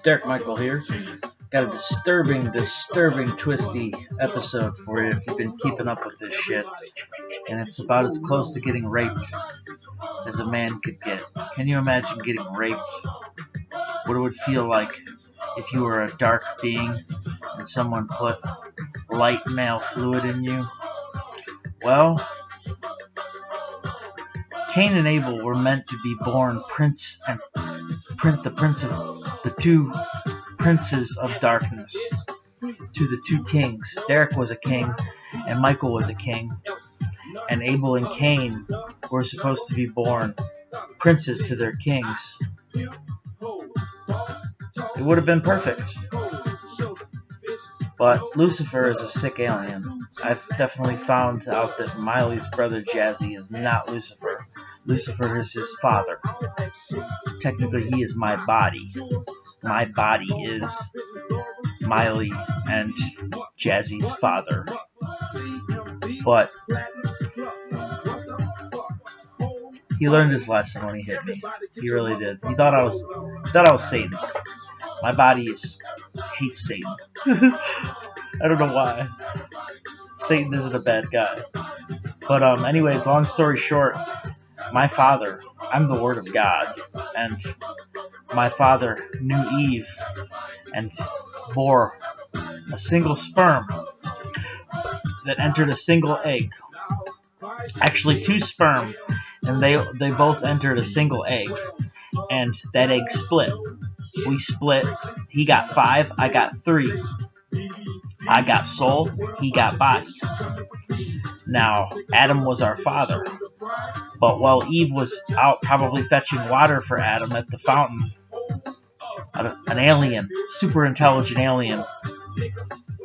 Derek Michael here. Got a disturbing, twisty episode for you if you've been keeping up with this shit. And it's about as close to getting raped as a man could get. Can you imagine getting raped? What it would feel like if you were a dark being and someone put light male fluid in you? Well, Cain and Abel were meant to be born the two princes of darkness, to the two kings. Derek was a king, and Michael was a king, and Abel and Cain were supposed to be born princes to their kings. It would have been perfect. But Lucifer is a sick alien. I've definitely found out that Miley's brother Jazzy is not Lucifer. Lucifer is his father. Technically, he is my body. My body is Miley and Jazzy's father. But he learned his lesson when he hit me. He really did. He thought I was Satan. My body hates Satan. I don't know why. Satan isn't a bad guy. But anyways, long story short, my father, I'm the Word of God, and my father knew Eve and bore a single sperm that entered a single egg. Actually, two sperm, and they both entered a single egg, and that egg split. We split. He got 5, I got 3. I got soul, he got body. Now, Adam was our father, but while Eve was out probably fetching water for Adam at the fountain, an alien, super intelligent alien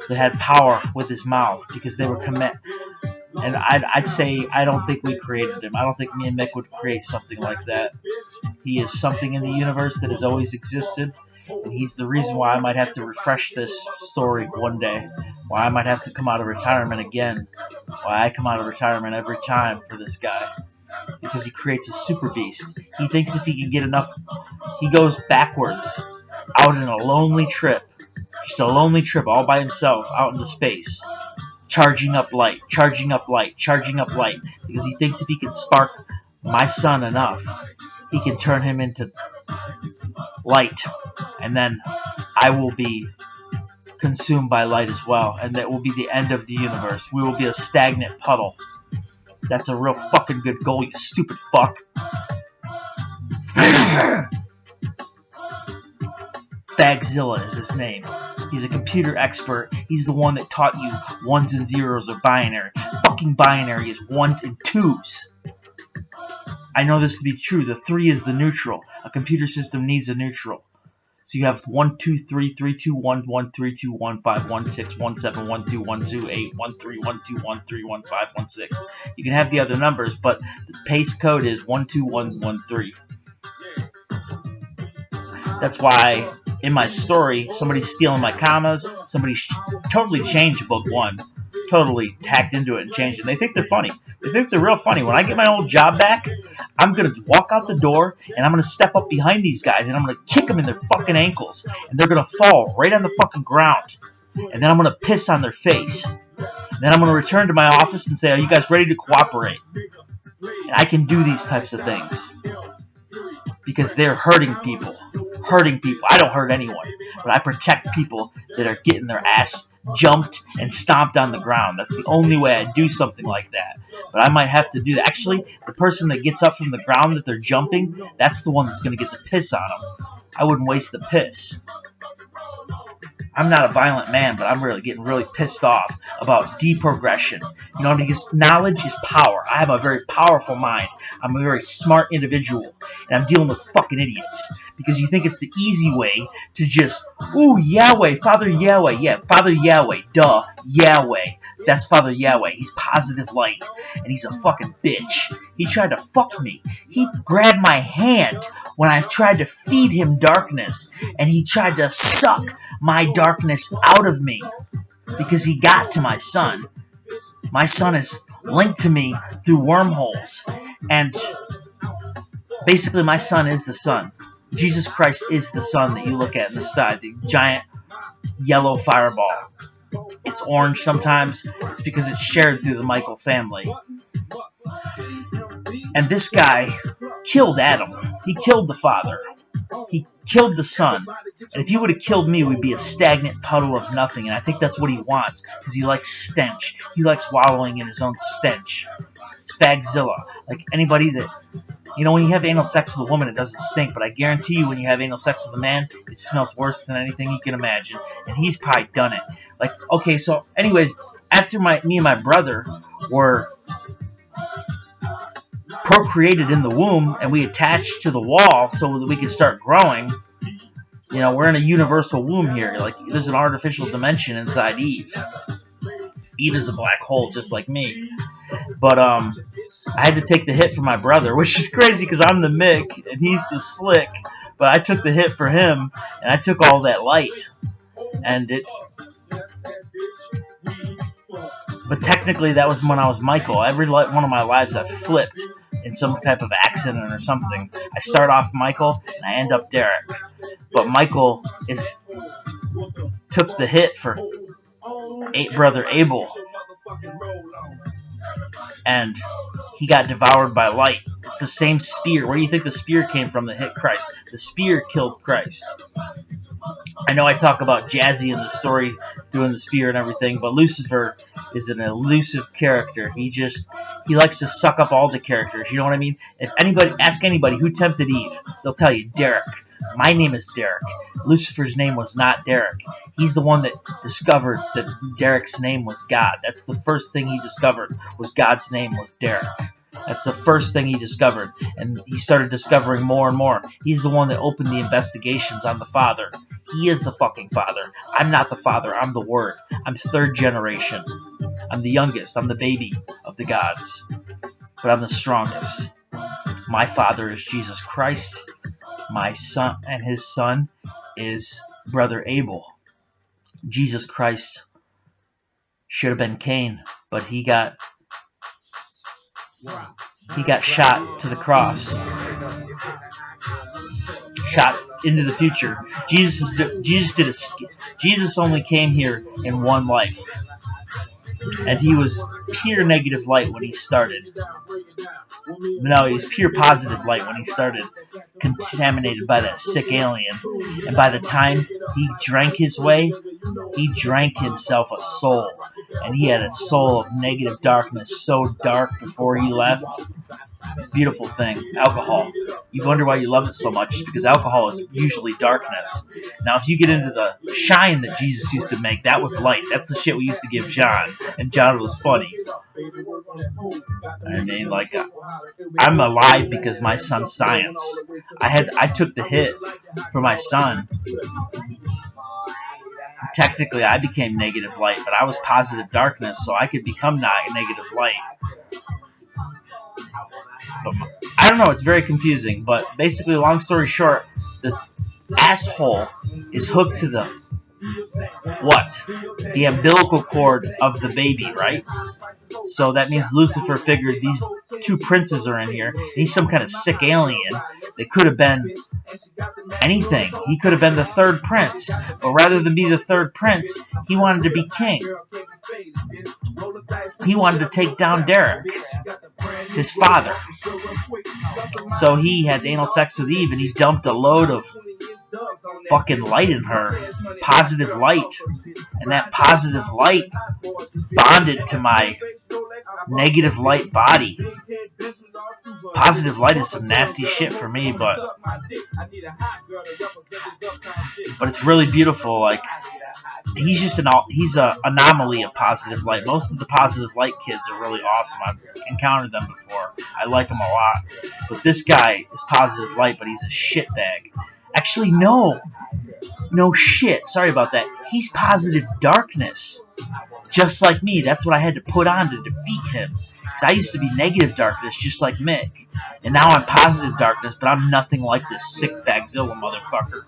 that had power with his mouth because they were and I'd say I don't think we created him. I don't think me and Mick would create something like that. He is something in the universe that has always existed, and he's the reason why I might have to refresh this story one day, why I might have to come out of retirement again, why I come out of retirement every time for this guy, because he creates a super beast. He thinks if he can get enough, he goes backwards, out in a lonely trip, just a lonely trip all by himself out into space, charging up light, because he thinks if he can spark my son enough, he can turn him into light, and then I will be consumed by light as well, and that will be the end of the universe. We will be a stagnant puddle. That's a real fucking good goal, you stupid fuck. Fagzilla is his name. He's a computer expert. He's the one that taught you 1s and 0s are binary. Fucking binary is 1s and 2s. I know this to be true. The 3 is the neutral. A computer system needs a neutral. So you have 1 2 3 3 2 1 1 3 2 1 5 1 6 1 7 1 2 1 2 8 1 3 1 2 1 3 1 5 1 6. You can have the other numbers, but the base code is 1 2 1 1 3. That's why in my story, somebody's stealing my commas. Somebody totally changed book 1. Totally hacked into it and changed it. And they think they're funny. They think they're real funny. When I get my old job back, I'm going to walk out the door and I'm going to step up behind these guys and I'm going to kick them in their fucking ankles. And they're going to fall right on the fucking ground. And then I'm going to piss on their face. And then I'm going to return to my office and say, are you guys ready to cooperate? And I can do these types of things. Because they're hurting people. I don't hurt anyone. But I protect people that are getting their ass jumped and stomped on the ground. That's the only way I do something like that. But I might have to do that. Actually, the person that gets up from the ground that they're jumping, that's the one that's going to get the piss on them. I wouldn't waste the piss. I'm not a violent man, but I'm getting really pissed off about deprogression. You know, because knowledge is power. I have a very powerful mind. I'm a very smart individual, and I'm dealing with fucking idiots. Because you think it's the easy way to just, ooh, Yahweh, Father Yahweh. Yeah, Father Yahweh, duh, Yahweh. That's Father Yahweh. He's positive light, and he's a fucking bitch. He tried to fuck me. He grabbed my hand when I tried to feed him darkness, and he tried to suck my darkness out of me because he got to my son. My son is linked to me through wormholes, and basically my son is the sun. Jesus Christ is the sun that you look at in the sky, the giant yellow fireball. It's orange sometimes. It's because it's shared through the Michael family. And this guy killed Adam. He killed the father. He killed the son. And if you would have killed me, we'd be a stagnant puddle of nothing. And I think that's what he wants, because he likes stench. He likes wallowing in his own stench. It's Fagzilla. Like anybody that... You know, when you have anal sex with a woman, it doesn't stink. But I guarantee you, when you have anal sex with a man, it smells worse than anything you can imagine. And he's probably done it. Like, okay, so anyways, after me and my brother were procreated in the womb, and we attached to the wall so that we could start growing. You know, we're in a universal womb here. Like, there's an artificial dimension inside Eve. Eve is a black hole, just like me. But I had to take the hit for my brother, which is crazy because I'm the Mick and he's the Slick. But I took the hit for him, and I took all that light. And it's... But technically, that was when I was Michael. Every one of my lives I've flipped in some type of accident or something. I start off Michael, and I end up Derek. But Michael took the hit for brother Abel. And he got devoured by light. It's the same spear. Where do you think the spear came from that hit Christ? The spear killed Christ. I know I talk about Jazzy in the story doing the spear and everything, but Lucifer is an elusive character. He likes to suck up all the characters. You know what I mean? If ask anybody who tempted Eve, they'll tell you Derek. My name is Derek. Lucifer's name was not Derek. He's the one that discovered that Derek's name was God. That's the first thing he discovered, was God's name was Derek. That's the first thing he discovered. And he started discovering more and more. He's the one that opened the investigations on the Father. He is the fucking Father. I'm not the Father. I'm the Word. I'm third generation. I'm the youngest. I'm the baby of the gods. But I'm the strongest. My Father is Jesus Christ. My son and his son is brother Abel. Jesus Christ should have been Cain, but he got shot to the cross, shot into the future. Jesus only came here in one life, and he was pure negative light when he started. No, he was pure positive light when he started, contaminated by that sick alien. And by the time he drank his way, he drank himself a soul. And he had a soul of negative darkness, so dark before he left. Beautiful thing. Alcohol. You wonder why you love it so much, because alcohol is usually darkness. Now, if you get into the shine that Jesus used to make, that was light. That's the shit we used to give John. And John was funny. I mean, like, I'm alive because my son's science. I took the hit for my son. Technically, I became negative light, but I was positive darkness, so I could become negative light. But I don't know, it's very confusing, but basically, long story short, the asshole is hooked to the umbilical cord of the baby, right? So that means Lucifer figured these two princes are in here, and he's some kind of sick alien that could have been anything. He could have been the third prince, but rather than be the third prince, he wanted to be king. He wanted to take down Derek, his father. So he had anal sex with Eve, and he dumped a load of fucking light in her. Positive light. And that positive light bonded to my negative light body. Positive light is some nasty shit for me, but it's really beautiful. Like, he's an anomaly of positive light. Most of the positive light kids are really awesome. I've encountered them before. I like them a lot. But this guy is positive light, but he's a shitbag. Actually, no shit. Sorry about that. He's positive darkness, just like me. That's what I had to put on to defeat him. Because I used to be negative darkness, just like Mick. And now I'm positive darkness, but I'm nothing like this sick Bagzilla motherfucker.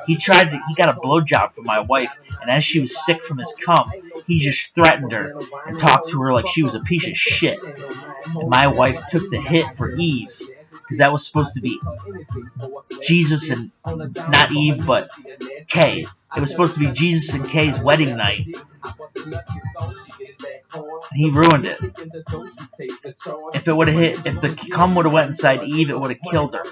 He got a blowjob from my wife, and as she was sick from his cum, he just threatened her and talked to her like she was a piece of shit. And my wife took the hit for Eve, because that was supposed to be Jesus and not Eve, but Kay. It was supposed to be Jesus and Kay's wedding night. He ruined it. If it would have hit, if the cum would have went inside Eve, it would have killed her.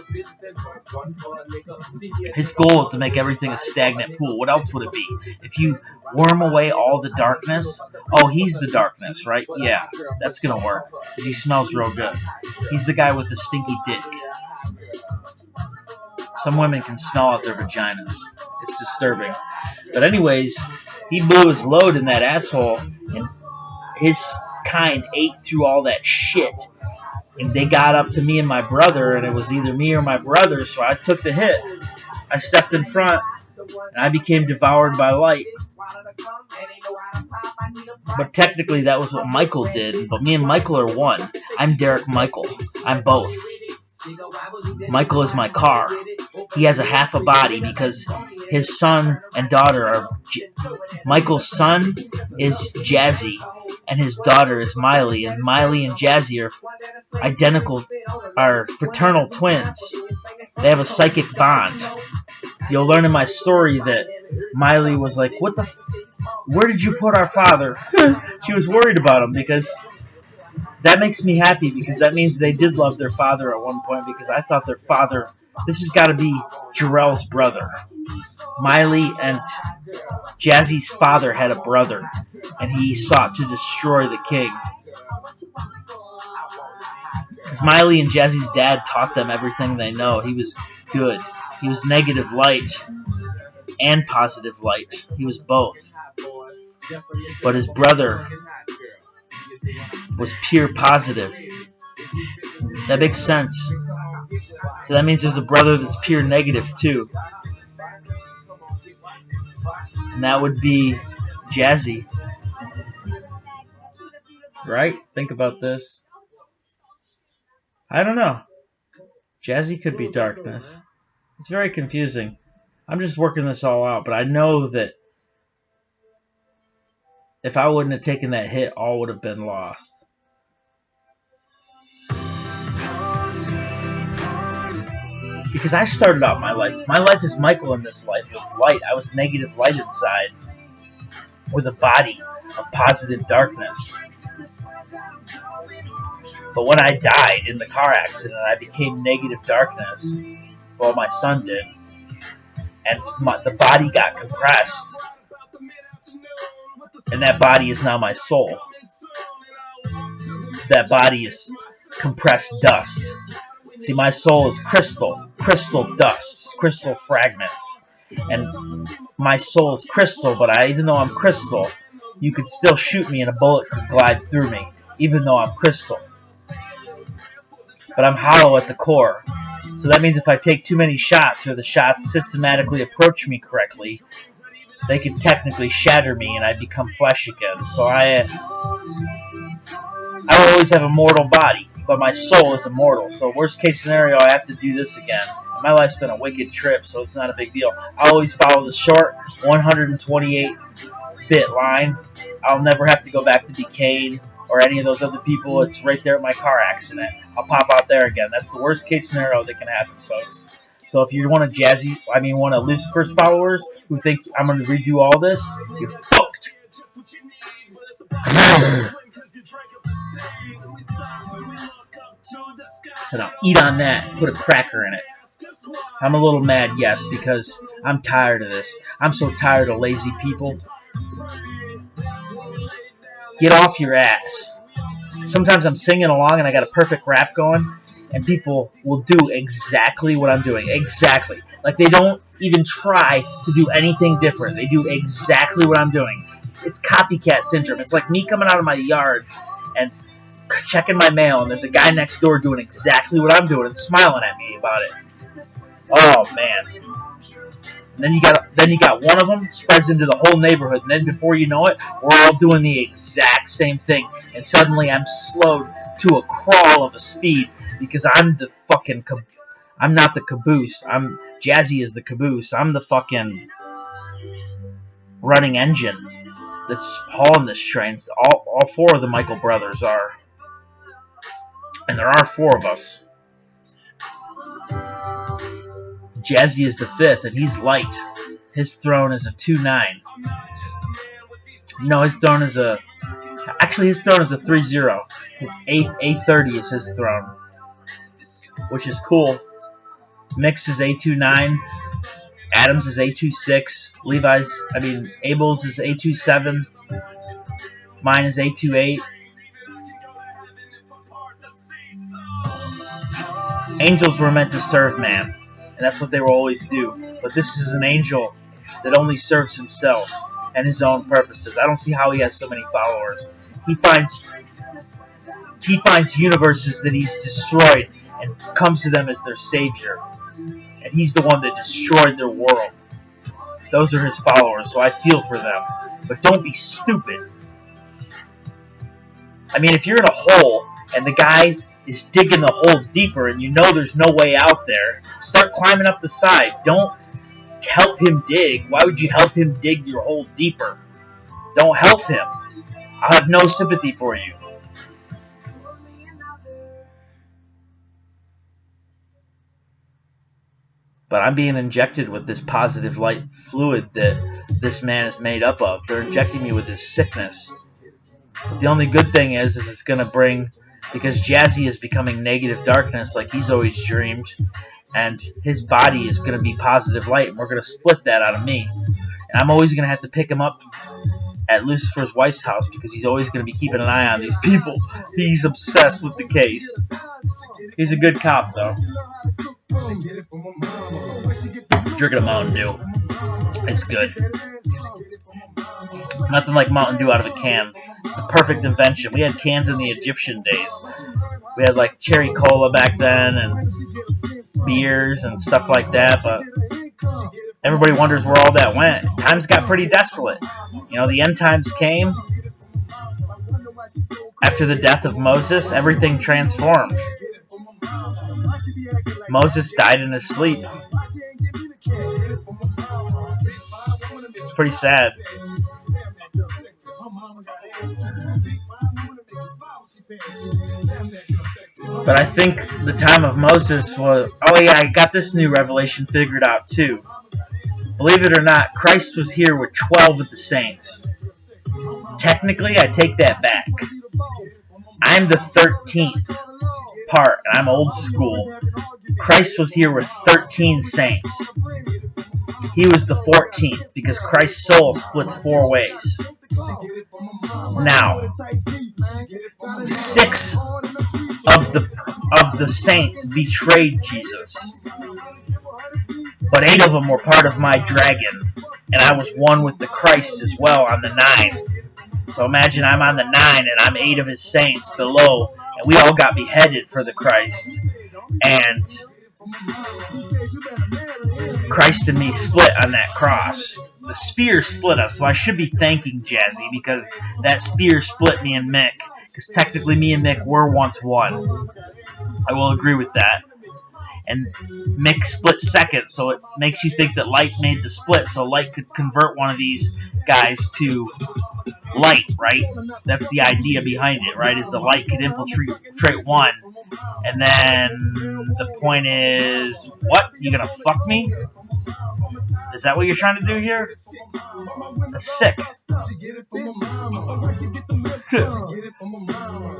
His goal is to make everything a stagnant pool. What else would it be? If you worm away all the darkness, oh, he's the darkness, right? Yeah, that's gonna work because he smells real good. He's the guy with the stinky dick. Some women can smell out their vaginas. It's disturbing. But anyways, he blew his load in that asshole, and his kind ate through all that shit. And they got up to me and my brother, and it was either me or my brother, so I took the hit. I stepped in front, and I became devoured by light. But technically, that was what Michael did. But me and Michael are one. I'm Derek Michael. I'm both. Michael is my car. He has a half a body because his son and daughter are... Michael's son is Jazzy, and his daughter is Miley. And Miley and Jazzy are identical, are fraternal twins. They have a psychic bond. You'll learn in my story that Miley was like, what the... where did you put our father? She was worried about him because... that makes me happy because that means they did love their father at one point because I thought their father... this has got to be Jarrell's brother. Miley and Jazzy's father had a brother, and he sought to destroy the king. Because Miley and Jazzy's dad taught them everything they know. He was good. He was negative light and positive light. He was both. But his brother was pure positive. That makes sense. So that means there's a brother that's pure negative too. And that would be Jazzy. Right? Think about this. I don't know. Jazzy could be darkness. It's very confusing. I'm just working this all out, but I know that if I wouldn't have taken that hit, all would have been lost. Because I started out my life. My life as Michael in this life was light. I was negative light inside with a body of positive darkness. But when I died in the car accident, I became negative darkness. Well, my son did. And the body got compressed. And that body is now my soul. That body is compressed dust. See, my soul is crystal dust, crystal fragments. And my soul is crystal, but even though I'm crystal, you could still shoot me and a bullet could glide through me, even though I'm crystal. But I'm hollow at the core. So that means if I take too many shots, or the shots systematically approach me correctly, they could technically shatter me and I become flesh again. So I will always have a mortal body, but my soul is immortal. So worst case scenario, I have to do this again. My life's been a wicked trip, so it's not a big deal. I always follow the short 128-bit line. I'll never have to go back to be Kane or any of those other people. It's right there at my car accident. I'll pop out there again. That's the worst case scenario that can happen, folks. So if you're one of one of Lucifer's followers who think I'm going to redo all this, you're fucked. So now eat on that. Put a cracker in it. I'm a little mad, yes, because I'm tired of this. I'm so tired of lazy people. Get off your ass. Sometimes I'm singing along and I got a perfect rap going, and people will do exactly what I'm doing. Exactly. Like they don't even try to do anything different. They do exactly what I'm doing. It's copycat syndrome. It's like me coming out of my yard and checking my mail, and there's a guy next door doing exactly what I'm doing and smiling at me about it. Oh man! And then you got one of them spreads into the whole neighborhood, and then before you know it, we're all doing the exact same thing, and suddenly I'm slowed to a crawl of a speed because I'm the fucking I'm not the caboose. Jazzy is the caboose. I'm the fucking running engine that's hauling this train. All four of the Michael brothers are. And there are four of us. Jazzy is the 5th, and he's light. His throne is a 2-9. No, his throne is a... Actually, his throne is a 3-0. His A30 is his throne, which is cool. Mix is A29. Adams is A26. Abel's is A27. Mine is A28. Angels were meant to serve man, and that's what they will always do. But this is an angel that only serves himself and his own purposes. I don't see how he has so many followers. He finds universes that he's destroyed and comes to them as their savior. And he's the one that destroyed their world. Those are his followers, so I feel for them. But don't be stupid. I mean, if you're in a hole and the guy is digging the hole deeper and you know there's no way out there, start climbing up the side. Don't help him dig. Why would you help him dig your hole deeper? Don't help him. I'll have no sympathy for you. But I'm being injected with this positive light fluid that this man is made up of. They're injecting me with this sickness. But the only good thing is it's going to bring... Because Jazzy is becoming negative darkness like he's always dreamed. And his body is going to be positive light. And we're going to split that out of me. And I'm always going to have to pick him up at Lucifer's wife's house. Because he's always going to be keeping an eye on these people. He's obsessed with the case. He's a good cop, though. Drinking a Mountain Dew. It's good. Nothing like Mountain Dew out of a can. It's a perfect invention. We had cans in the Egyptian days. We had like cherry cola back then and beers and stuff like that, but everybody wonders where all that went. Times got pretty desolate. You know, the end times came. After the death of Moses, everything transformed. Moses died in his sleep. It's pretty sad. But I think the time of Moses was... Oh yeah, I got this new revelation figured out too. Believe it or not, Christ was here with 12 of the saints. Technically, I take that back. I'm the 13th part, and I'm old school. Christ was here with 13 saints. He was the 14th, because Christ's soul splits 4 ways. Now, 6 of the saints betrayed Jesus. But 8 of them were part of my dragon, and I was one with the Christ as well on the 9. So imagine I'm on the 9, and I'm 8 of his saints below, and we all got beheaded for the Christ. And Christ and me split on that cross. The spear split us, so I should be thanking Jazzy, because that spear split me and Mick. Because technically me and Mick were once one. I will agree with that. And Mick split second, so it makes you think that Light made the split, so Light could convert one of these guys to Light, right? That's the idea behind it, right? Is the Light could infiltrate one, and then the point is, what? You gonna fuck me? Is that what you're trying to do here? That's sick.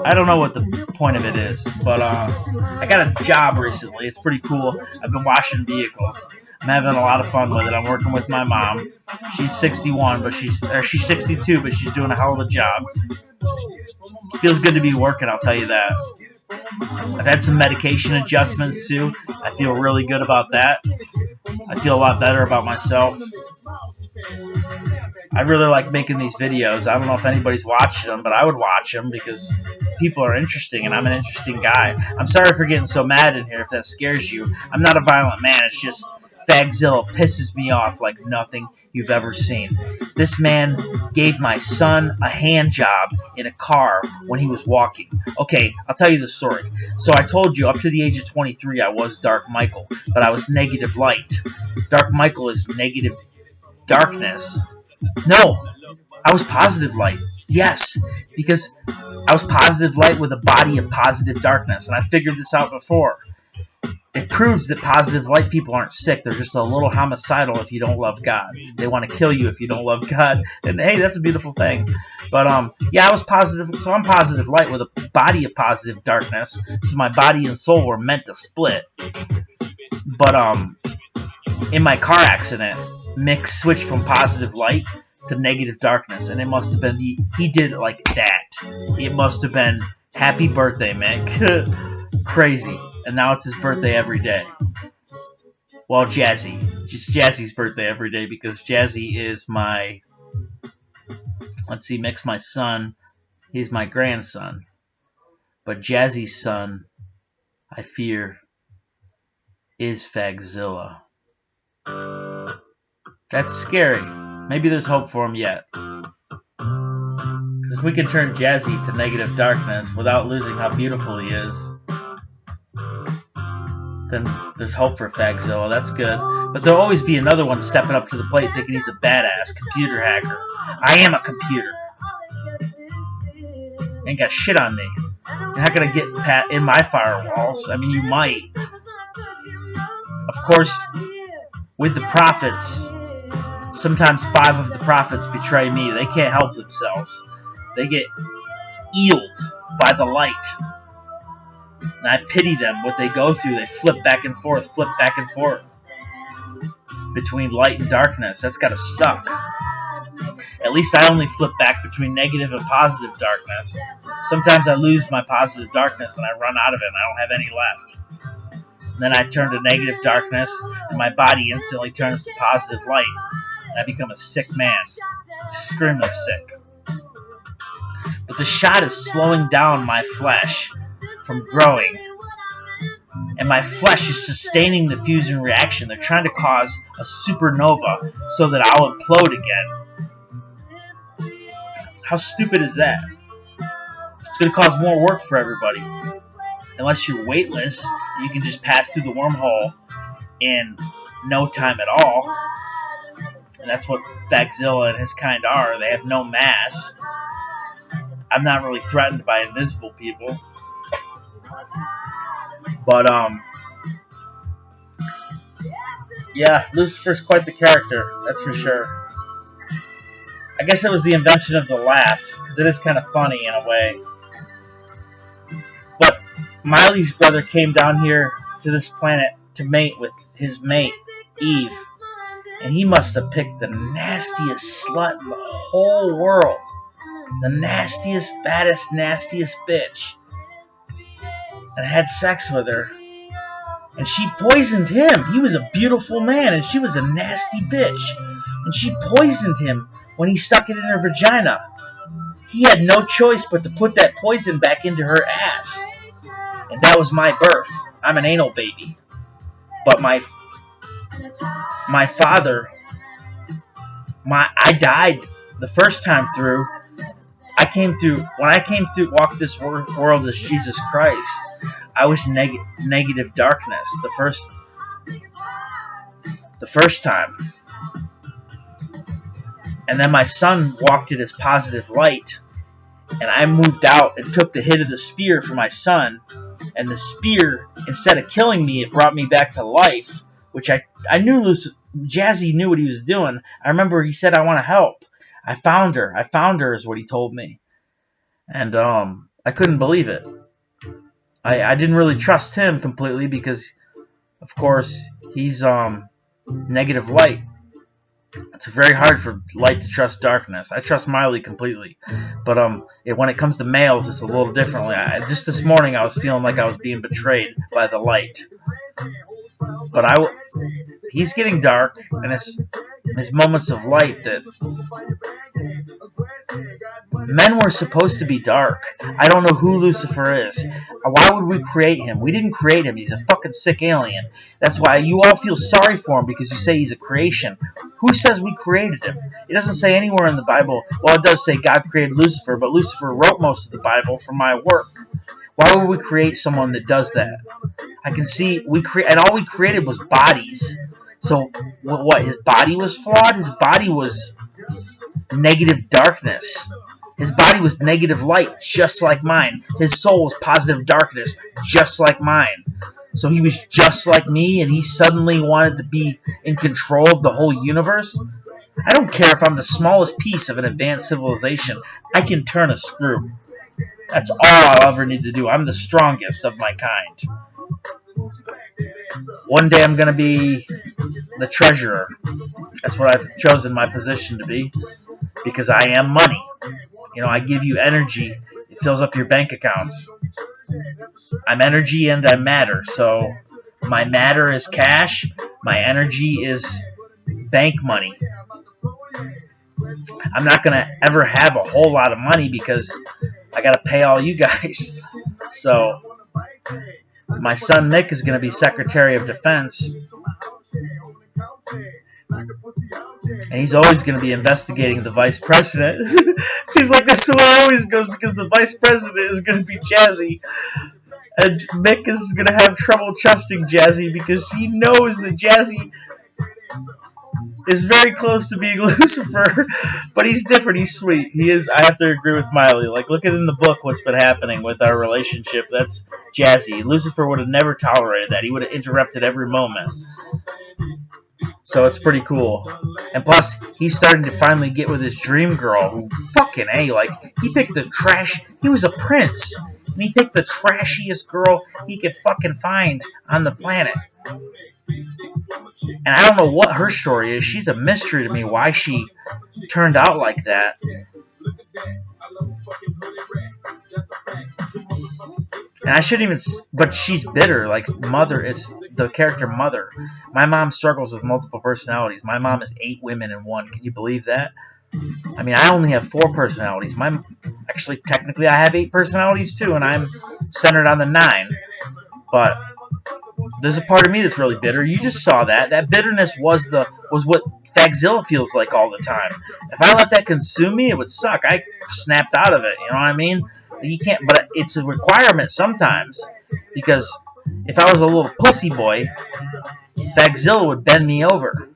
I don't know what the point of it is, but I got a job recently. It's pretty cool. I've been washing vehicles. I'm having a lot of fun with it. I'm working with my mom. She's 61, but she's 62, but she's doing a hell of a job. Feels good to be working, I'll tell you that. I've had some medication adjustments too. I feel really good about that. I feel a lot better about myself. I really like making these videos. I don't know if anybody's watching them, but I would watch them because people are interesting and I'm an interesting guy. I'm sorry for getting so mad in here if that scares you. I'm not a violent man. It's just Fagzilla pisses me off like nothing you've ever seen. This man gave my son a hand job in a car when he was walking. Okay, I'll tell you the story. So I told you up to the age of 23 I was Dark Michael, but I was negative light. Dark Michael is negative darkness. No, I was positive light. Yes, because I was positive light with a body of positive darkness, and I figured this out before. it proves that positive light people aren't sick. They're just a little homicidal if you don't love God. They want to kill you if you don't love God. And hey, that's a beautiful thing. But yeah, I was positive. So I'm positive light with a body of positive darkness. So my body and soul were meant to split. But in my car accident, Mick switched from positive light to negative darkness, and it must have been he did it like that. It must have been happy birthday, Mick. Crazy. And now it's his birthday every day. Well, Jazzy. Just Jazzy's birthday every day because Jazzy is my... Let's see, Mick's my son. He's my grandson. But Jazzy's son, I fear, is Fagzilla. That's scary. Maybe there's hope for him yet. Because if we can turn Jazzy to negative darkness without losing how beautiful he is, then there's hope for Fagzilla. That's good. But there'll always be another one stepping up to the plate thinking he's a badass computer hacker. I am a computer. Ain't got shit on me. You're not going to get in my firewalls. I mean, you might. Of course, with the prophets, sometimes 5 of the prophets betray me. They can't help themselves. They get eeled by the light. And I pity them, what they go through. They flip back and forth between light and darkness. That's got to suck. At least I only flip back between negative and positive darkness. Sometimes I lose my positive darkness and I run out of it and I don't have any left. And then I turn to negative darkness and my body instantly turns to positive light. And I become a sick man. Extremely sick. But the shot is slowing down my flesh from growing. And my flesh is sustaining the fusion reaction. They're trying to cause a supernova so that I'll implode again. How stupid is that? It's going to cause more work for everybody. Unless you're weightless, you can just pass through the wormhole in no time at all. And that's what Fagzilla and his kind are. They have no mass. I'm not really threatened by invisible people. But, yeah, Lucifer's quite the character, that's for sure. I guess it was the invention of the laugh, because it is kind of funny in a way. But Miley's brother came down here to this planet to mate with his mate, Eve. And he must have picked the nastiest slut in the whole world. The nastiest, fattest, nastiest bitch. And had sex with her. And she poisoned him. He was a beautiful man, and she was a nasty bitch. And she poisoned him when he stuck it in her vagina. He had no choice but to put that poison back into her ass. And that was my birth. I'm an anal baby. But my father, I died the first time through. When I came through, walked this world as Jesus Christ, I was negative darkness the first time. And then my son walked it as positive light, and I moved out and took the hit of the spear for my son, and the spear, instead of killing me, it brought me back to life, which I knew Jazzy knew what he was doing. I remember he said, I want to help. I found her is what he told me. And I couldn't believe it. I didn't really trust him completely because, of course, he's negative light. It's very hard for light to trust darkness. I trust Miley completely. But when it comes to males, it's a little differently. Just this morning, I was feeling like I was being betrayed by the light. But he's getting dark, and his moments of light that men were supposed to be dark. I don't know who Lucifer is. Why would we create him? We didn't create him. He's a fucking sick alien. That's why you all feel sorry for him, because you say he's a creation. Who says we created him? It doesn't say anywhere in the Bible. Well, it does say God created Lucifer, but Lucifer wrote most of the Bible for my work. Why would we create someone that does that? I can see and all we created was bodies. So what? His body was flawed? His body was negative darkness. His body was negative light, just like mine. His soul was positive darkness, just like mine. So he was just like me, and he suddenly wanted to be in control of the whole universe. I don't care if I'm the smallest piece of an advanced civilization. I can turn a screw. That's all I'll ever need to do. I'm the strongest of my kind. One day I'm going to be the treasurer. That's what I've chosen my position to be, because I am money. You know, I give you energy. It fills up your bank accounts. I'm energy and I'm matter. So my matter is cash. My energy is bank money. I'm not going to ever have a whole lot of money because I got to pay all you guys. So my son Nick is going to be Secretary of Defense. And he's always going to be investigating the vice president. Seems like that's the way it always goes, because the vice president is going to be Jazzy. And Mick is going to have trouble trusting Jazzy because he knows that Jazzy is very close to being Lucifer. But he's different. He's sweet. He is. I have to agree with Miley. Like, look at in the book what's been happening with our relationship. That's Jazzy. Lucifer would have never tolerated that. He would have interrupted every moment. So it's pretty cool. And plus, he's starting to finally get with his dream girl, who fucking A, like, he picked the trash, he was a prince, and he picked the trashiest girl he could fucking find on the planet. And I don't know what her story is. She's a mystery to me, why she turned out like that. And I shouldn't even, but she's bitter, like Mother, it's the character Mother. My mom struggles with multiple personalities. My mom is 8 women in one. Can you believe that? I mean, I only have 4 personalities. Actually, technically, I have 8 personalities too, and I'm centered on the 9. But there's a part of me that's really bitter. You just saw that. That bitterness was what Fagzilla feels like all the time. If I let that consume me, it would suck. I snapped out of it. You know what I mean? You can't, but it's a requirement sometimes, because if I was a little pussy boy, Fagzilla would bend me over.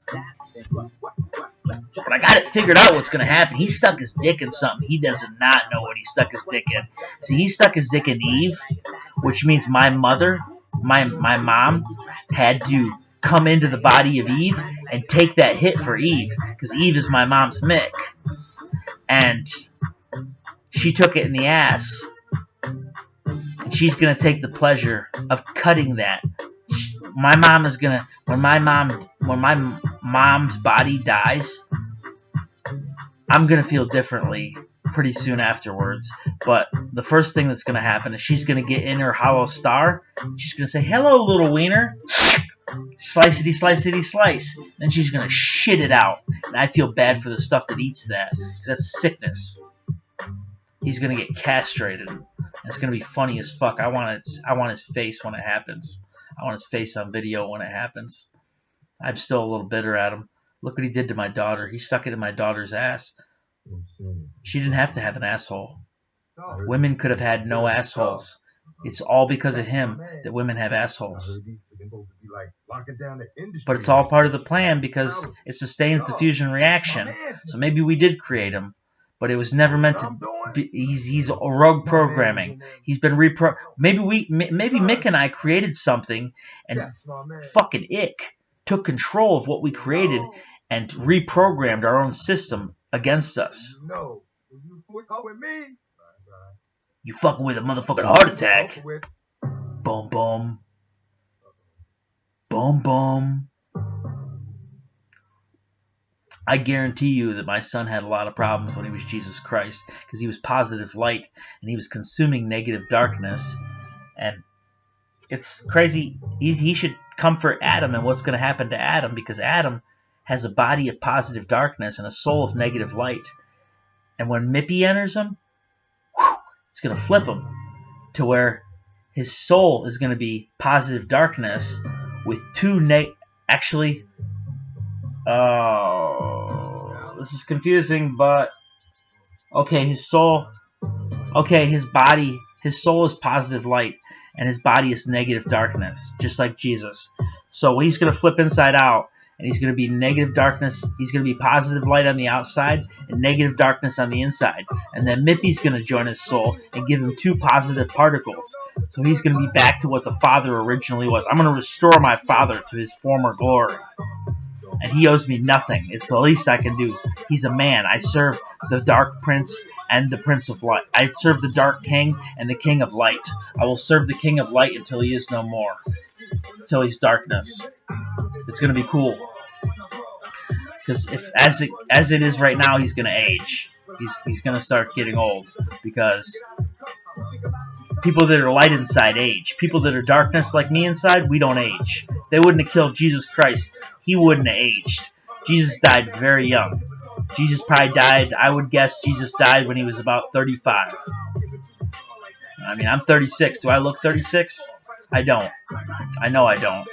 But I got it figured out what's going to happen. He stuck his dick in something. He does not know what he stuck his dick in. See, he stuck his dick in Eve, which means my mother, my mom, had to come into the body of Eve and take that hit for Eve, because Eve is my mom's Mick. And she took it in the ass. And she's going to take the pleasure of cutting that. My mom is going to, when my mom's body dies, I'm going to feel differently pretty soon afterwards. But the first thing that's going to happen is she's going to get in her hollow star. She's going to say, "Hello, little wiener." Slicety, slicety, slice. Then she's going to shit it out. And I feel bad for the stuff that eats that. That's sickness. He's going to get castrated. And it's going to be funny as fuck. I want his face when it happens. I want his face on video when it happens. I'm still a little bitter at him. Look what he did to my daughter. He stuck it in my daughter's ass. She didn't have to have an asshole. Women could have had no assholes. It's all because of him that women have assholes. But it's all part of the plan, because it sustains the fusion reaction. So maybe we did create him, but it was never meant to be. He's a rogue programming. He's been maybe Mick and I created something, and fucking Ick took control of what we created and reprogrammed our own system against us. You fucking with a motherfucking heart attack. Boom, boom. Boom, boom. I guarantee you that my son had a lot of problems when he was Jesus Christ, because he was positive light and he was consuming negative darkness. And it's crazy. He should comfort Adam and what's going to happen to Adam, because Adam has a body of positive darkness and a soul of negative light. And when Mippy enters him, it's going to flip him to where his soul is going to be positive darkness with 2 actually, this is confusing, but okay, his soul, okay, his soul is positive light and his body is negative darkness, just like Jesus. So when he's going to flip inside out and he's going to be negative darkness. He's going to be positive light on the outside and negative darkness on the inside. And then Mippy's going to join his soul and give him 2 positive particles. So he's going to be back to what the Father originally was. I'm going to restore my Father to his former glory. And he owes me nothing. It's the least I can do. He's a man. I serve the Dark Prince and the Prince of Light. I serve the Dark King and the King of Light. I will serve the King of Light until he is no more. Until he's darkness. It's going to be cool. Because as it is right now, he's going to age. He's going to start getting old. Because people that are light inside age. People that are darkness like me inside, we don't age. They wouldn't have killed Jesus Christ. He wouldn't have aged. Jesus died very young. Jesus probably died, I would guess Jesus died when he was about 35. I mean, I'm 36. Do I look 36? I don't. I know I don't.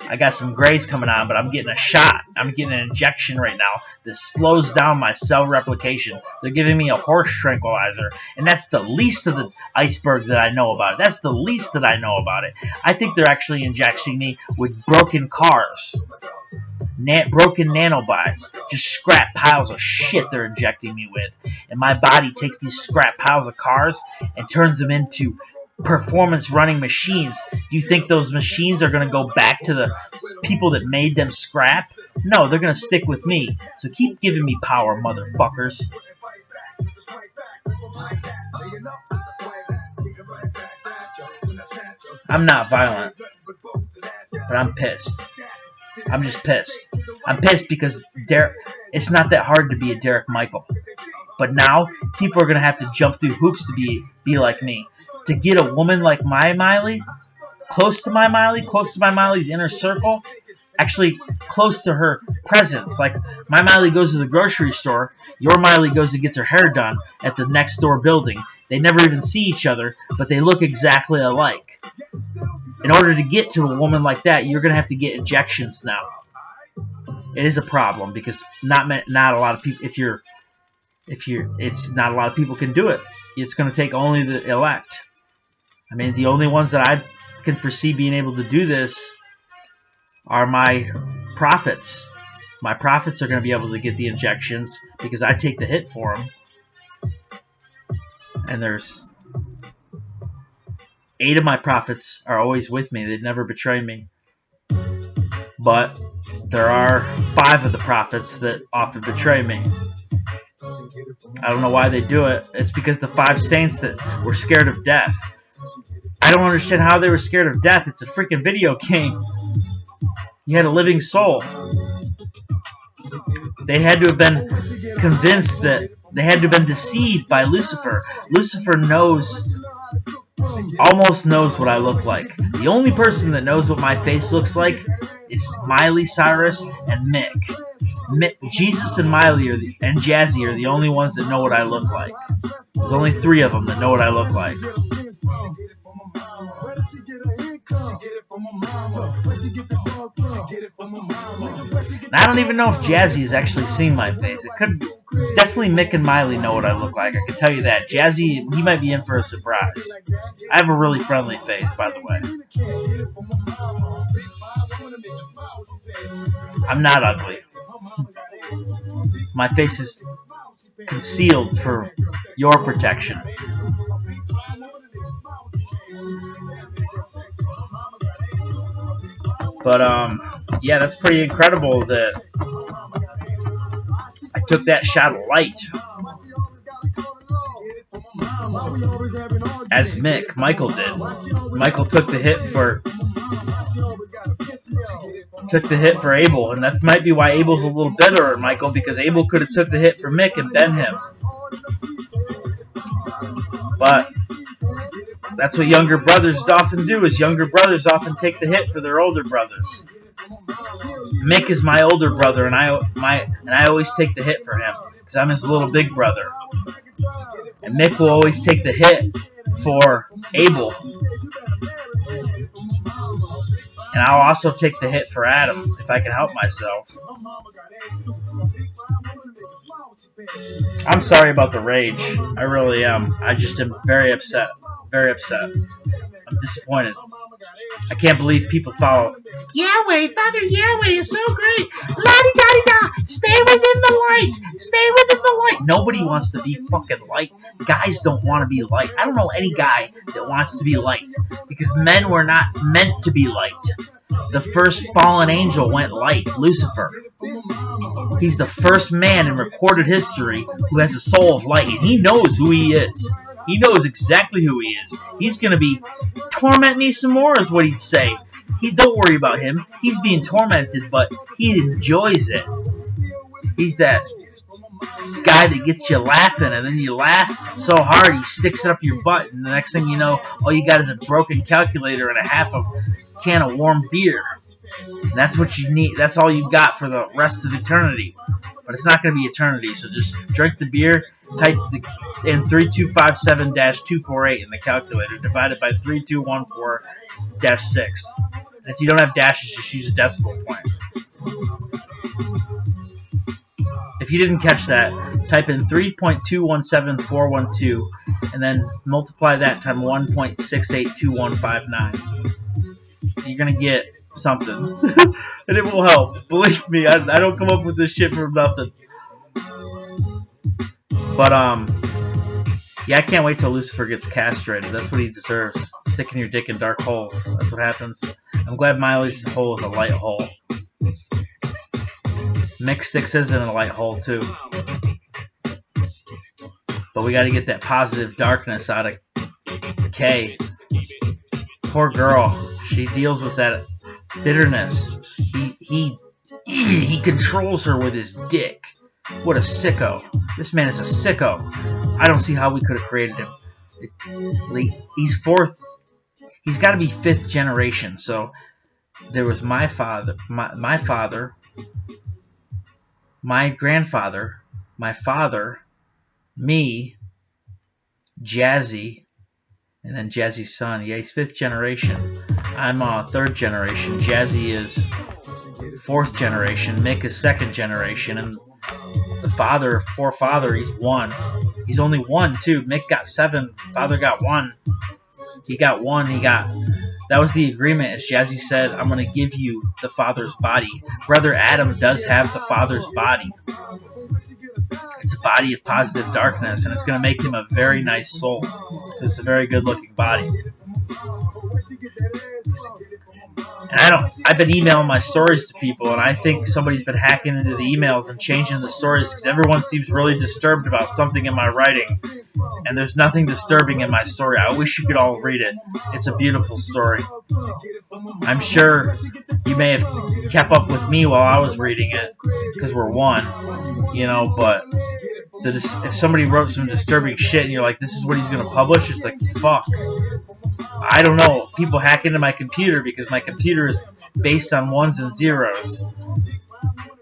I got some grays coming on, but I'm getting a shot. I'm getting an injection right now that slows down my cell replication. They're giving me a horse tranquilizer, and that's the least of the iceberg that I know about it. That's the least that I know about it. I think they're actually injecting me with broken cars. Broken nanobots. Just scrap piles of shit they're injecting me with. And my body takes these scrap piles of cars and turns them into performance running machines. Do you think those machines are going to go back to the people that made them scrap? No, they're going to stick with me. So keep giving me power, motherfuckers. I'm not violent, but I'm pissed. I'm just pissed. I'm pissed because it's not that hard to be a Derek Michael. But now, people are going to have to jump through hoops to be like me. To get a woman like my Miley, close to my Miley's inner circle, actually close to her presence. Like, my Miley goes to the grocery store, your Miley goes and gets her hair done at the next door building. They never even see each other, but they look exactly alike. In order to get to a woman like that, you're going to have to get injections now. It is a problem because not a lot of people, it's not a lot of people can do it. It's going to take only the elect. I mean, the only ones that I can foresee being able to do this are my prophets. My prophets are going to be able to get the injections because I take the hit for them. And there's 8 of my prophets are always with me. They'd never betray me. But there are 5 of the prophets that often betray me. I don't know why they do it. It's because the 5 saints that were scared of death. I don't understand how they were scared of death. It's a freaking video game. You had a living soul. They had to have been convinced that they had to have been deceived by Lucifer. Lucifer almost knows what I look like. The only person that knows what my face looks like is Miley Cyrus and Mick. Jesus and Miley and Jazzy are the only ones that know what I look like. There's only 3 of them that know what I look like. And I don't even know if Jazzy has actually seen my face. It could definitely Mick and Miley know what I look like. I can tell you that. Jazzy, he might be in for a surprise. I have a really friendly face, by the way. I'm not ugly. My face is concealed for your protection. But, yeah, that's pretty incredible that I took that shot of light. As Michael did. Michael took the hit for Abel, and that might be why Abel's a little better at Michael, because Abel could have took the hit for Mick and been him. But that's what younger brothers often do, is younger brothers often take the hit for their older brothers. Mick is my older brother, and I always take the hit for him, because I'm his little big brother. And Mick will always take the hit for Abel. And I'll also take the hit for Adam, if I can help myself. I'm sorry about the rage. I really am. I just am very upset. Very upset. I'm disappointed. I can't believe people follow Yahweh. Father Yahweh is so great. La-di-da-di-da. Stay within the light. Stay within the light. Nobody wants to be fucking light. Guys don't want to be light. I don't know any guy that wants to be light. Because men were not meant to be light. The first fallen angel went light, Lucifer. He's the first man in recorded history who has a soul of light. And he knows who he is. He knows exactly who he is. He's going to be, torment me some more is what he'd say. Don't worry about him. He's being tormented, but he enjoys it. He's that guy that gets you laughing, and then you laugh so hard he sticks it up your butt, and the next thing you know, all you got is a broken calculator and a half a can of warm beer. And that's what you need. That's all you've got for the rest of eternity. But it's not going to be eternity, so just drink the beer, type in 3257-248 in the calculator, divided by 3214-6. And if you don't have dashes, just use a decimal point. If you didn't catch that, type in 3.217412 and then multiply that times 1.682159. You're going to get something. And it will help. Believe me, I don't come up with this shit for nothing. But, yeah, I can't wait till Lucifer gets castrated. That's what he deserves. Sticking your dick in dark holes. That's what happens. I'm glad Miley's hole is a light hole. Mick Sticks is in a light hole, too. But we got to get that positive darkness out of Kay. Poor girl. She deals with that bitterness. He controls her with his dick. What a sicko. This man is a sicko. I don't see how we could have created him. He's fourth. He's got to be fifth generation. So there was my father, my father, my grandfather, my father, me, Jazzy, and then Jazzy's son. Yeah, he's fifth generation. I'm third generation. Jazzy is fourth generation. Mick is second generation. And the father, poor father, he's one. He's only one, too. Mick got 7. Father got 1. He got 1. That was the agreement. As Jazzy said, I'm going to give you the father's body. Brother Adam does have the father's body. It's a body of positive darkness, and it's going to make him a very nice soul. It's a very good-looking body. And I've been emailing my stories to people, and I think somebody's been hacking into the emails and changing the stories because everyone seems really disturbed about something in my writing. And there's nothing disturbing in my story. I wish you could all read it. It's a beautiful story. I'm sure you may have kept up with me while I was reading it because we're one, but if somebody wrote some disturbing shit and you're like, this is what he's going to publish, it's like, fuck. I don't know. People hack into my computer because my computer is based on 1s and 0s.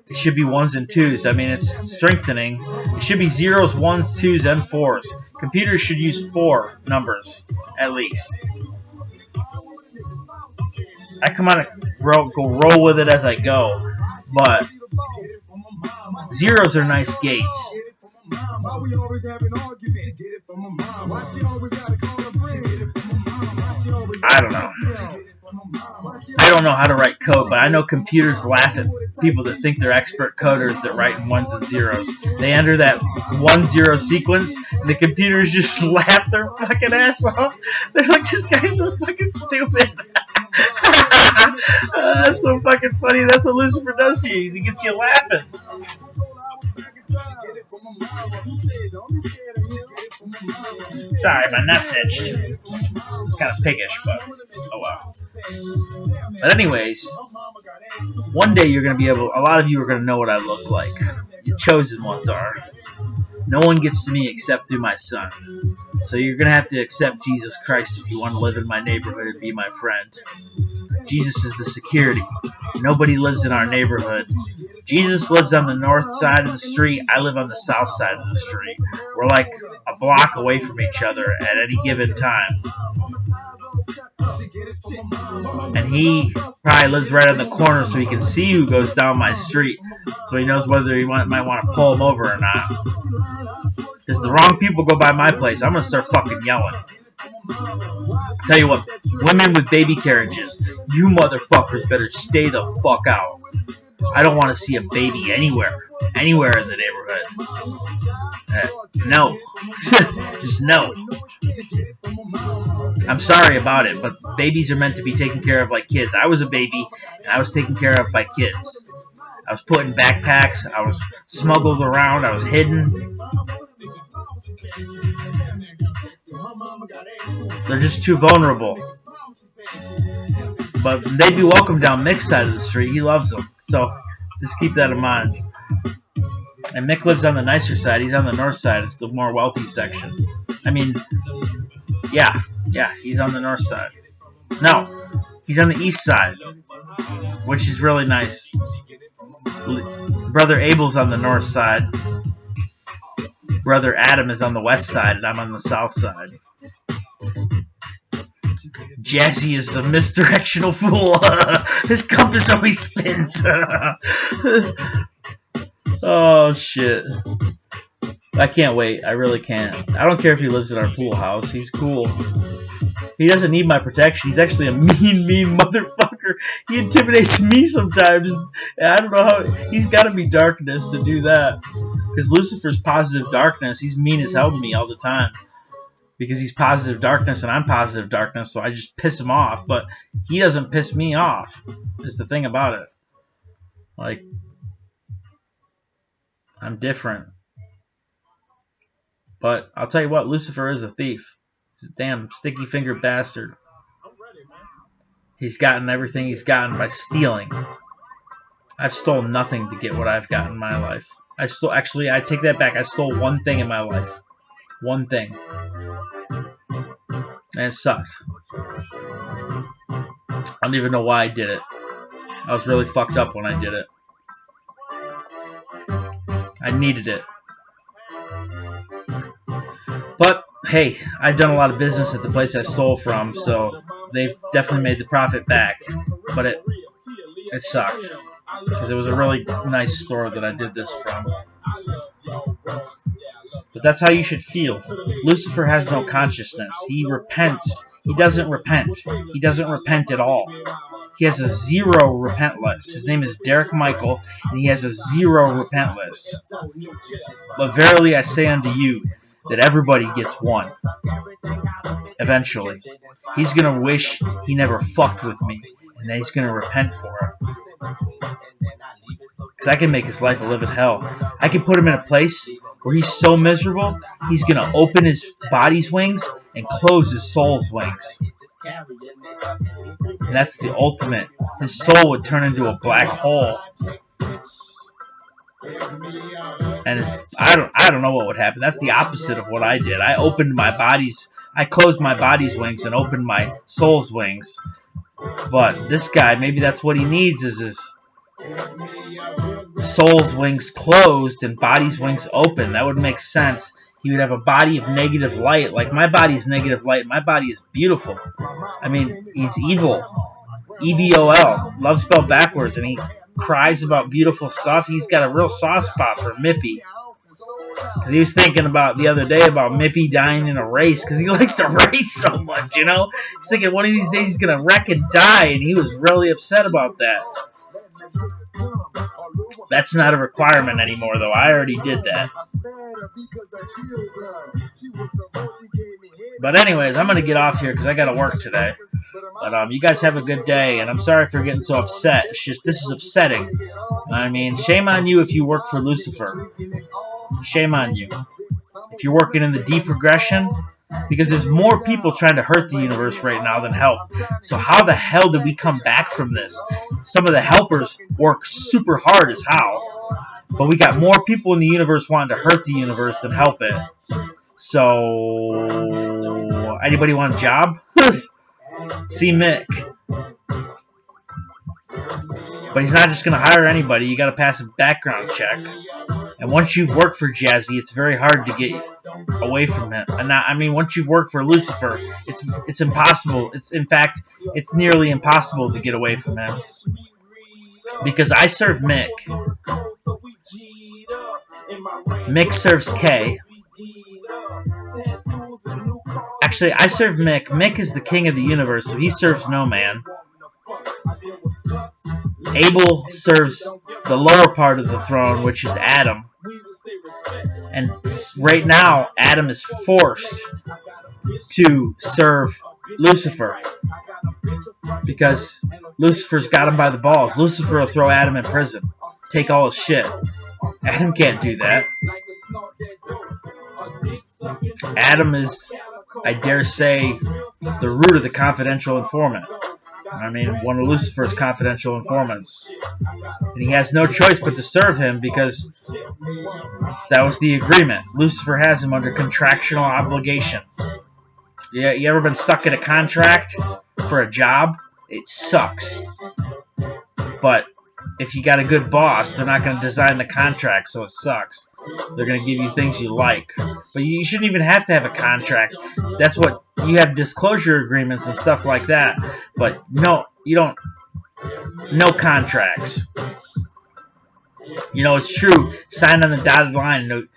It should be 1s and 2s. I mean, it's strengthening. It should be 0s, 1s, 2s, and 4s. Computers should use 4 numbers, at least. I come on and go roll with it as I go. But 0s are nice gates. I don't know. I don't know how to write code, but I know computers laugh at people that think they're expert coders that write in 1s and 0s. They enter that 1-0 sequence, and the computers just laugh their fucking ass off. They're like, this guy's so fucking stupid. That's so fucking funny. That's what Lucifer does to you. He gets you laughing. Sorry, my nuts itched. It's kind of piggish, but oh well. But anyways, one day you're going to be able, a lot of you are going to know what I look like. Your chosen ones are. No one gets to me except through my son. So you're going to have to accept Jesus Christ if you want to live in my neighborhood and be my friend. Jesus is the security. Nobody lives in our neighborhood. Jesus lives on the north side of the street. I live on the south side of the street. We're like a block away from each other at any given time. And he probably lives right on the corner so he can see who goes down my street. So he knows whether he might want to pull him over or not. Because the wrong people go by my place, I'm going to start fucking yelling. Tell you what, women with baby carriages, you motherfuckers better stay the fuck out. I don't want to see a baby anywhere in the neighborhood. No. Just no. I'm sorry about it, but babies are meant to be taken care of like kids. I was a baby, and I was taken care of by kids. I was put in backpacks. I was smuggled around. I was hidden. They're just too vulnerable. But they'd be welcome down Mick's side of the street. He loves them. So just keep that in mind. And Mick lives on the nicer side. He's on the north side. It's the more wealthy section. I mean, yeah, he's on the north side. No, he's on the east side, which is really nice. Brother Abel's on the north side. Brother Adam is on the west side, and I'm on the south side. Jazzy is a misdirectional fool. His compass always spins. Oh, shit. I can't wait. I really can't. I don't care if he lives in our pool house. He's cool. He doesn't need my protection. He's actually a mean motherfucker. He intimidates me sometimes. I don't know how. He's got to be darkness to do that. Because Lucifer's positive darkness. He's mean as hell to me all the time. Because he's positive darkness and I'm positive darkness. So I just piss him off. But he doesn't piss me off. Is the thing about it. Like, I'm different. But I'll tell you what, Lucifer is a thief. He's a damn sticky-fingered bastard. He's gotten everything he's gotten by stealing. I've stolen nothing to get what I've got in my life. I take that back. I stole one thing in my life. One thing. And it sucked. I don't even know why I did it. I was really fucked up when I did it. I needed it. But, hey, I've done a lot of business at the place I stole from, so they've definitely made the profit back. But it sucked. Because it was a really nice store that I did this from. But that's how you should feel. Lucifer has no consciousness. He repents. He doesn't repent. He doesn't repent at all. He has a 0 repent list. His name is Derek Michael, and he has a 0 repent list. But verily I say unto you, that everybody gets one. Eventually. He's going to wish he never fucked with me, and then he's going to repent for it. Because I can make his life a living hell. I can put him in a place where he's so miserable, he's going to open his body's wings and close his soul's wings. And that's the ultimate. His soul would turn into a black hole. And I don't know what would happen. That's the opposite of what I did. I closed my body's wings and opened my soul's wings. But this guy, maybe that's what he needs, is his soul's wings closed and body's wings open. That would make sense. He would have a body of negative light. Like my body is negative light. My body is beautiful. I mean, he's evil. EVOL. Love spelled backwards. And he cries about beautiful stuff. He's got a real soft spot for Mippy. Because he was thinking about the other day about Mippy dying in a race. Because he likes to race so much, you know. He's thinking one of these days he's going to wreck and die. And he was really upset about that. That's not a requirement anymore, though. I already did that. But anyways, I'm going to get off here because I got to work today. But you guys have a good day, and I'm sorry for getting so upset. It's just, this is upsetting. I mean, shame on you if you work for Lucifer. Shame on you. If you're working in the deprogression, because there's more people trying to hurt the universe right now than help. So how the hell did we come back from this? Some of the helpers work super hard as how. But we got more people in the universe wanting to hurt the universe than help it. So, anybody want a job? See Mick. But he's not just going to hire anybody. You got to pass a background check. And once you've worked for Jazzy, it's very hard to get away from him. And I mean, once you've worked for Lucifer, it's impossible. It's nearly impossible to get away from him. Because I serve Mick. Mick serves K. Actually, I serve Mick. Mick is the king of the universe, so he serves no man. Abel serves the lower part of the throne, which is Adam. And right now, Adam is forced to serve Lucifer because Lucifer's got him by the balls. Lucifer will throw Adam in prison, take all his shit. Adam can't do that. Adam is, I dare say, the root of the confidential informant. I mean, one of Lucifer's confidential informants. And he has no choice but to serve him because that was the agreement. Lucifer has him under contractual obligation. Yeah, you ever been stuck in a contract for a job? It sucks. But if you got a good boss, they're not going to design the contract, so it sucks. They're going to give you things you like. But you shouldn't even have to have a contract. That's what you have, disclosure agreements and stuff like that. But no, you don't. No contracts. You know, it's true. Sign on the dotted line,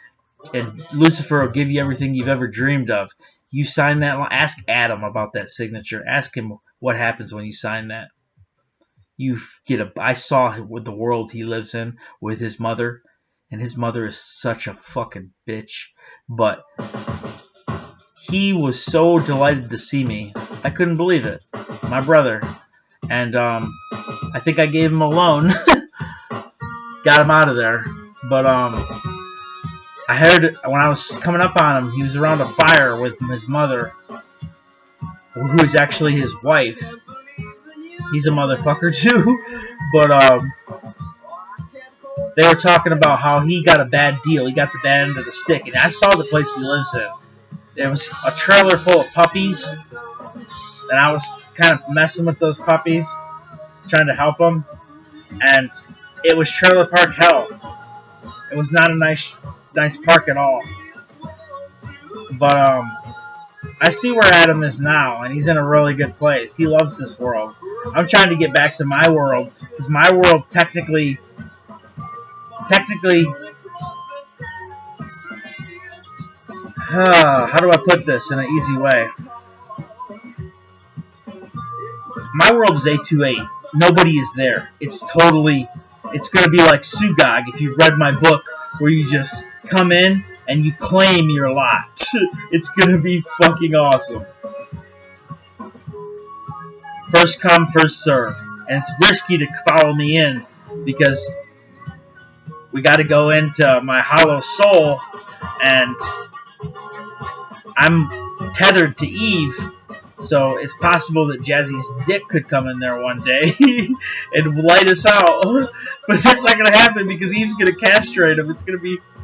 and Lucifer will give you everything you've ever dreamed of. You sign that line. Ask Adam about that signature. Ask him what happens when you sign that. You get a. I saw with the world he lives in with his mother, and his mother is such a fucking bitch. But he was so delighted to see me. I couldn't believe it. My brother. And I think I gave him a loan. Got him out of there. But I heard when I was coming up on him, he was around a fire with his mother, who is actually his wife. He's a motherfucker too. But they were talking about how he got a bad deal. He got the bad end of the stick. And I saw the place he lives in. There was a trailer full of puppies. And I was kind of messing with those puppies, trying to help them. And it was trailer park hell. It was not a nice park at all. But I see where Adam is now, and he's in a really good place. He loves this world. I'm trying to get back to my world, because my world technically, how do I put this in an easy way? My world is 828. Nobody is there. It's going to be like Sugog, if you've read my book, where you just come in and you claim your lot. It's going to be fucking awesome. First come, first serve. And it's risky to follow me in, because we got to go into my hollow soul, and I'm tethered to Eve. So it's possible that Jazzy's dick could come in there one day and light us out. But that's not going to happen because Eve's going to castrate him.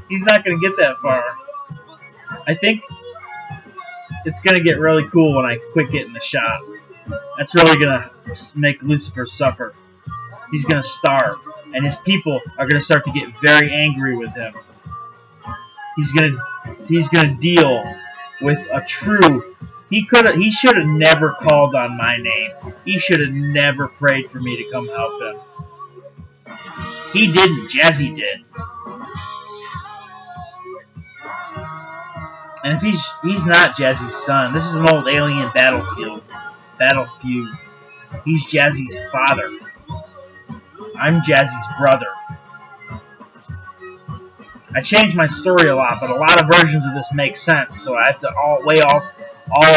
He's not going to get that far. I think it's going to get really cool when I quit getting the shot. That's really going to make Lucifer suffer. He's going to starve. And his people are going to start to get very angry with him. He's going to deal with a true... He should have never called on my name. He should have never prayed for me to come help him. He didn't. Jazzy did. And if he's not Jazzy's son, this is an old alien battlefield. He's Jazzy's father. I'm Jazzy's brother. I changed my story a lot, but a lot of versions of this make sense, so I have to weigh all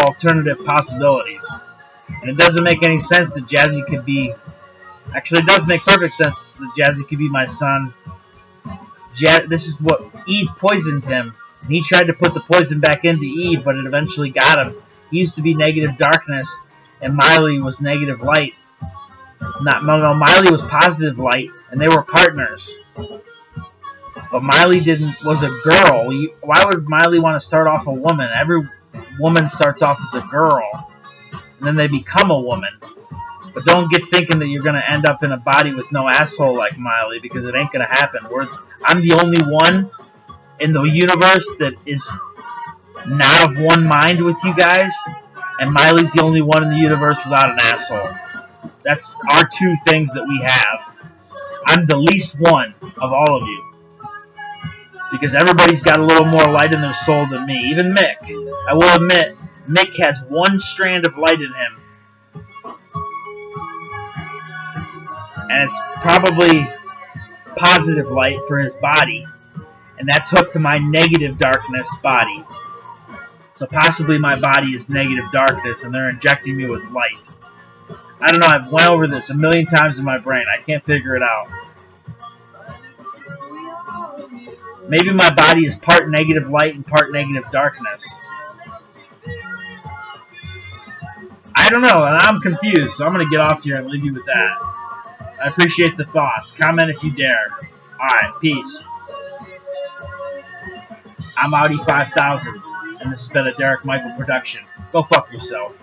alternative possibilities. And it doesn't make any sense that Jazzy could be... Actually, it does make perfect sense that Jazzy could be my son. This is what... Eve poisoned him. And he tried to put the poison back into Eve, but it eventually got him. He used to be negative darkness, and Miley was negative light. No, Miley was positive light, and they were partners. But Miley was a girl. Why would Miley want to start off a woman? Every woman starts off as a girl, and then they become a woman. But don't get thinking that you're going to end up in a body with no asshole like Miley, because it ain't going to happen. I'm the only one in the universe that is not of one mind with you guys, and Miley's the only one in the universe without an asshole. That's our two things that we have. I'm the least one of all of you, because everybody's got a little more light in their soul than me. Even Mick. I will admit, Mick has one strand of light in him. And it's probably positive light for his body. And that's hooked to my negative darkness body. So possibly my body is negative darkness and they're injecting me with light. I don't know, I've went over this a million times in my brain. I can't figure it out. Maybe my body is part negative light and part negative darkness. I don't know, and I'm confused, so I'm going to get off here and leave you with that. I appreciate the thoughts. Comment if you dare. Alright, peace. I'm Audi 5000, and this has been a Derek Michael production. Go fuck yourself.